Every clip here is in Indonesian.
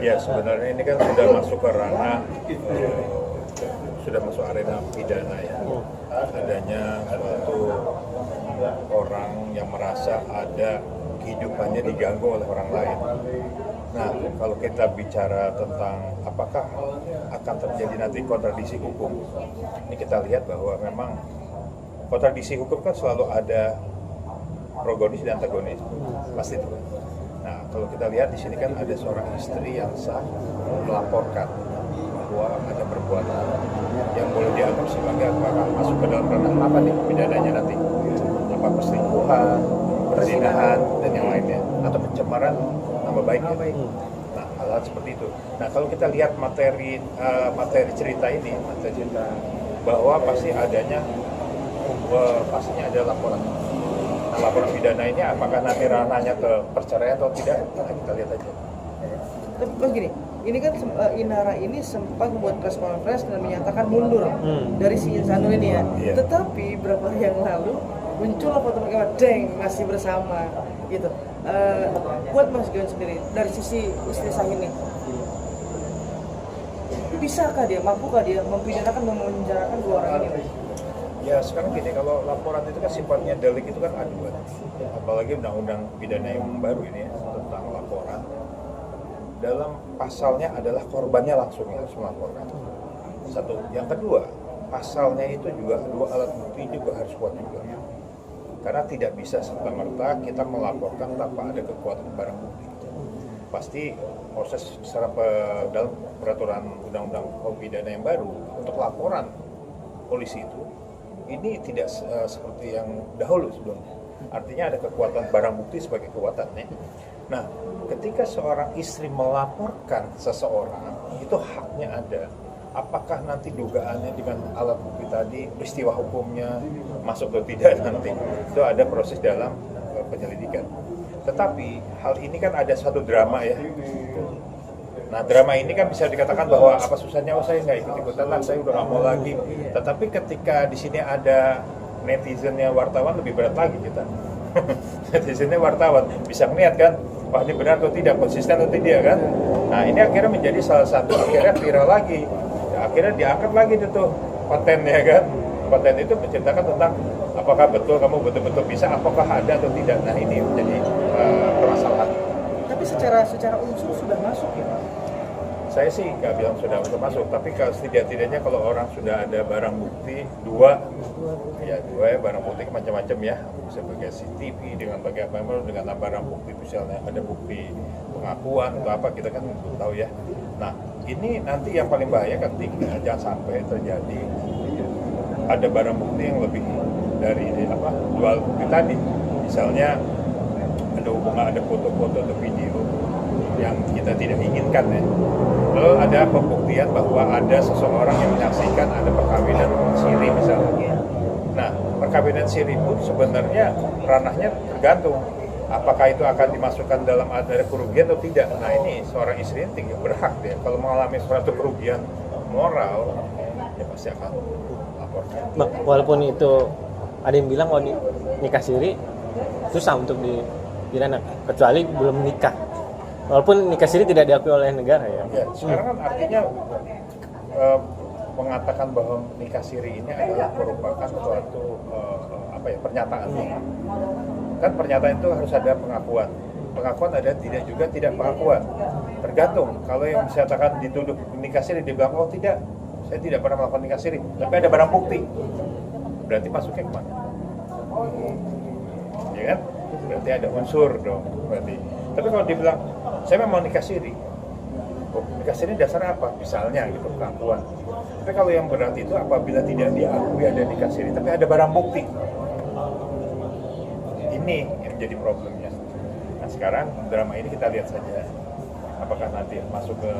Ya sebenarnya ini kan sudah masuk ke ranah sudah masuk arena pidana ya. Adanya suatu orang yang merasa ada kehidupannya diganggu oleh orang lain. Nah, kalau kita bicara tentang apakah akan terjadi nanti kontradiksi hukum, ini kita lihat bahwa memang kontradiksi hukum kan selalu ada protagonis dan antagonis, pasti itu. Nah, kalau kita lihat di sini kan ada seorang istri yang sah melaporkan bahwa ada perbuatan yang boleh dianggap sebagai apakah masuk ke dalam ranah apa nih pidananya nanti, apa perselingkuhan, perzinahan dan yang lainnya, atau pencemaran nama baiknya. Nah, hal-hal seperti itu. Nah, kalau kita lihat materi cerita ini, bahwa pasti pastinya ada laporan. Nah, laporan pidana ini apakah nanti ranahnya ke perceraian atau tidak? Nah, kita lihat aja. Tapi begini, ini kan Inara ini sempat membuat press conference dan menyatakan mundur dari si Insanul ini ya. Iya. Tetapi beberapa hari yang lalu muncul foto mereka, deng, masih bersama gitu. Buat Mas Gion sendiri dari sisi istri saya ini, bisakah dia, mampukah dia mempidanakan, memenjarakan dua orang ini? Ya sekarang gini, kalau laporan itu kan sifatnya delik itu kan aduan, apalagi undang-undang pidana yang baru ini ya, tentang laporan. Dalam pasalnya adalah korbannya langsung yang harus melaporkan. Satu, yang kedua pasalnya itu juga dua alat bukti juga harus kuat juga. Karena tidak bisa serta-merta kita melaporkan tanpa ada kekuatan barang bukti. Pasti proses secara dalam peraturan undang-undang pidana yang baru untuk laporan polisi itu ini tidak seperti yang dahulu sebelumnya. Artinya ada kekuatan barang bukti sebagai kekuatannya. Nah, ketika seorang istri melaporkan seseorang, itu haknya ada. Apakah nanti dugaannya dengan alat bukti tadi, peristiwa hukumnya masuk atau tidak nanti, itu ada proses dalam penyelidikan. Tetapi hal ini kan ada satu drama ya. Nah, drama ini kan bisa dikatakan bahwa apa susahnya, saya nggak ikut-ikutan lah, saya udah nggak mau lagi. Tetapi ketika di sini ada netizennya wartawan, lebih berat lagi kita. Netizennya wartawan bisa melihat kan, wah ini benar atau tidak, konsisten atau tidak kan. Nah, ini akhirnya menjadi salah satu akhirnya viral lagi. Akhirnya diangkat lagi itu kontennya kan. Konten itu menceritakan tentang apakah betul kamu betul-betul bisa, apakah ada atau tidak. Nah, ini menjadi permasalahan. Tapi secara unsur sudah masuk ya. Saya sih nggak bilang sudah masuk, tapi kalau setidaknya kalau orang sudah ada barang bukti dua ya barang bukti macam-macam ya, bisa sebagai CCTV dengan bagaimana dengan barang bukti misalnya ada bukti pengakuan atau apa, kita kan belum tahu ya. Nah, ini nanti yang paling bahaya ketika jangan sampai terjadi ada barang bukti yang lebih dari dua bukti tadi, misalnya ada hubungan, ada foto-foto atau video yang kita tidak inginkan ya. Lalu ada pembuktian bahwa ada seseorang yang menyaksikan ada perkawinan siri misalnya. Nah, perkawinan siri pun sebenarnya ranahnya tergantung apakah itu akan dimasukkan dalam ada kerugian atau tidak. Nah, ini seorang istri tinggal berhak ya. Kalau mengalami suatu kerugian moral, ya pasti akan laporkan. Bang, walaupun itu ada yang bilang kalau nikah siri susah untuk dipidana, kecuali belum nikah. Walaupun nikah siri tidak diakui oleh negara ya. Ya, sekarang kan artinya mengatakan bahwa nikah siri ini adalah merupakan suatu pernyataan. Kan pernyataan itu harus ada pengakuan. Pengakuan ada tidak pengakuan. Tergantung. Kalau yang misalkan dituduh nikah siri dia bilang oh tidak, saya tidak pernah melakukan nikah siri, tapi ada barang bukti. Berarti masuknya kemana? Ya kan? Berarti ada unsur dong. Berarti. Tapi kalau dia bilang saya memang nikah siri, nikah siri dasarnya apa? Misalnya gitu, pengakuan. Tapi kalau yang berat itu apabila tidak diakui ada nikah siri, tapi ada barang bukti. Ini yang menjadi problemnya. Nah, sekarang drama ini kita lihat saja. Apakah nanti masuk ke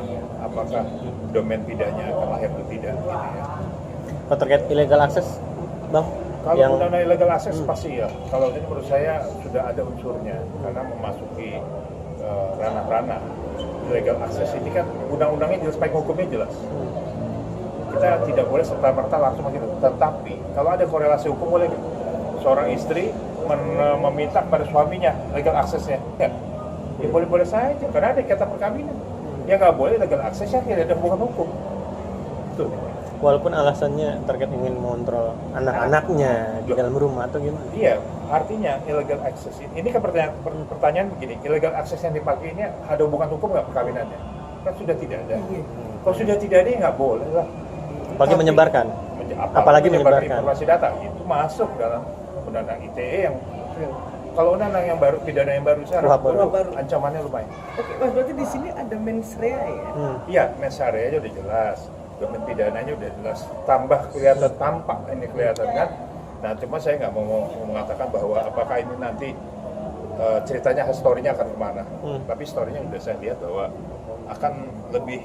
apakah domain pidana akan lahir atau tidak gitu ya. Kalau terkait illegal access, Bang? Kalau undang-undang illegal access pasti ya. Kalau ini menurut saya sudah ada unsurnya karena memasuki ranah-ranah illegal access ini kan undang-undangnya jelas, baik hukumnya jelas. Kita tidak boleh serta-merta langsung begitu. Tetapi kalau ada korelasi hukum boleh seorang istri meminta kepada suaminya legal access-nya. Ya boleh-boleh saja karena ada kata perkawinan. Ya nggak boleh legal akses yang tidak ada hubungan hukum. Tuh. Walaupun alasannya terkait ingin mengontrol anak-anaknya di dalam rumah atau gimana? Iya, artinya illegal access ini kan pertanyaan begini, illegal access yang dipakai ini ada hubungan hukum nggak perkawinannya? Kan sudah tidak ada. Kalau sudah tidak ada, ya nggak boleh lah. Apalagi menyebarkan. Apalagi menyebarkan informasi data itu masuk dalam undang-undang ITE yang kalau undang-undang yang baru, pidana yang baru sekarang, baru. ancamannya lumayan. Oke, Mas, berarti di sini ada mens rea ya? Iya, mens rea udah jelas, domain pidananya udah jelas, tambah kelihatan tampak ini kelihatan kan. Nah, cuma saya nggak mau mengatakan bahwa apakah ini nanti ceritanya historinya akan kemana. Tapi historinya udah saya lihat bahwa akan lebih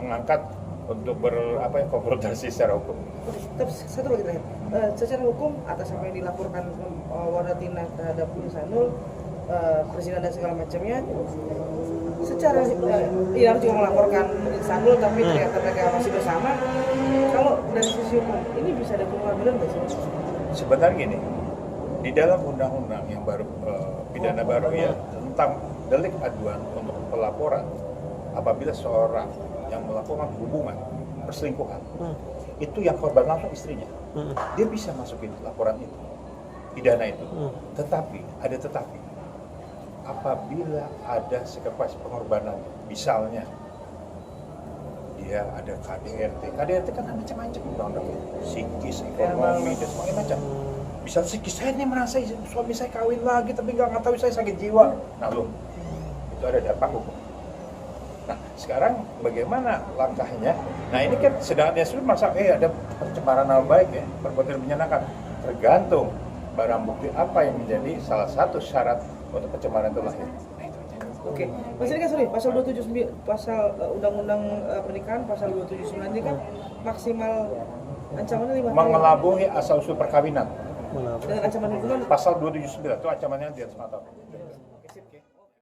mengangkat untuk konfrontasi secara hukum. Oke, tapi satu lagi terakhir. Secara hukum atas apa yang dilaporkan Waratina terhadap Ihsanul, presiden dan segala macamnya, secara Iran juga melaporkan Ihsanul tapi ternyata mereka masih bersama. Kalau dari sisi hukum ini bisa ada pengambilan nggak sih? Sebenarnya gini, di dalam undang-undang yang baru pidana baru ya tentang delik aduan untuk pelaporan apabila seorang yang melakukan hubungan perselingkuhan itu yang korban langsung istrinya, dia bisa masukin laporan itu, pidana itu. Tetapi apabila ada sekepas pengorbanan, misalnya dia ada KDRT kan ada macam-macam undang-undang, psikis, ekonomi dan sebagainya macam. Bisa psikis, saya ini merasa suami saya kawin lagi tapi nggak tahu saya sakit jiwa. Nah loh, itu ada dampak hukum. Nah, sekarang bagaimana langkahnya? Nah, ini kan sedang dia sudah masa ada pencemaran nama baik ya, perbuatan menyenangkan. Tergantung barang bukti apa yang menjadi salah satu syarat untuk pencemaran itu lahir. Nah, itu aja. Oke, Mas ini kan sorry, pasal 279 pasal Undang-Undang Pernikahan pasal 279 ini kan maksimal ancamannya 5 tahun. Mengelabui asal usul perkawinan. Dengan ancaman hukuman Pasal 279 itu ancamannya di atas 5 tahun.